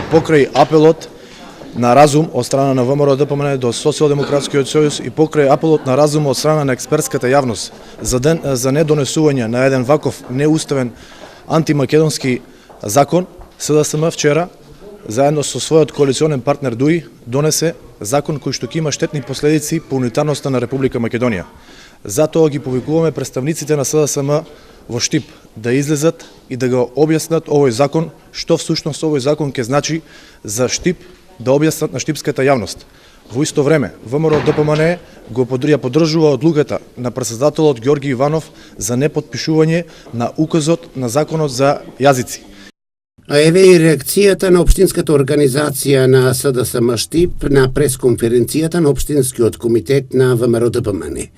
покрај апелот на разум од страна на ВМРО ДПМН до Социјалдемократскиот сојуз и покрај апелот на разум од страна на експертската јавност за недонесување на еден ваков неуставен антимакедонски закон, СДСМ вчера заедно со својот коалиционен партнер ДУИ донесе закон кој што ќе има штетни последици по унитарноста на Република Македонија. Затоа ги повикуваме представниците на СДСМ во Штип да излезат и да го објаснат овој закон, што всушност овој закон ќе значи за Штип, да објаснат на штипската јавност. Во исто време, ВМРО ДПМН ја поддржува одлуката на претседателот Ѓорги Иванов за непотпишување на указот на законот за јазици. А еве и реакцијата на Општинската организација на СДСМ Штип на пресконференцијата на Општинскиот комитет на ВМРО ДПМН.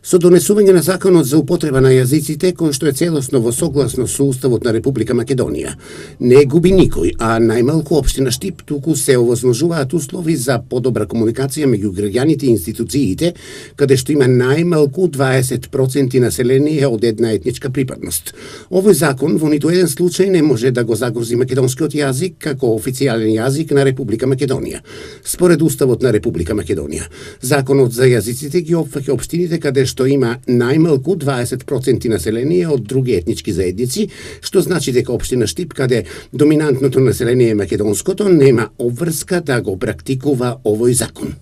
Со донесување на законот за употреба на јазиците, кој што е целосно во согласно со Уставот на Република Македонија, не губи никој, а најмалку Општина Штип, туку се овозможуваат услови за подобра комуникација меѓу граѓаните и институциите, каде што има најмалку 20% население од една етничка припадност. Овој закон во ниту еден случај не може да го загрози македонскиот јазик како официјален јазик на Република Македонија. Според Уставот на Република Македонија, законот за јазиците ги опфаќа општините каде што има најмалку 20% население од други етнички заедници, што значи дека Општина Штип, каде доминантното население е македонското, нема обврска да го практикува овој закон.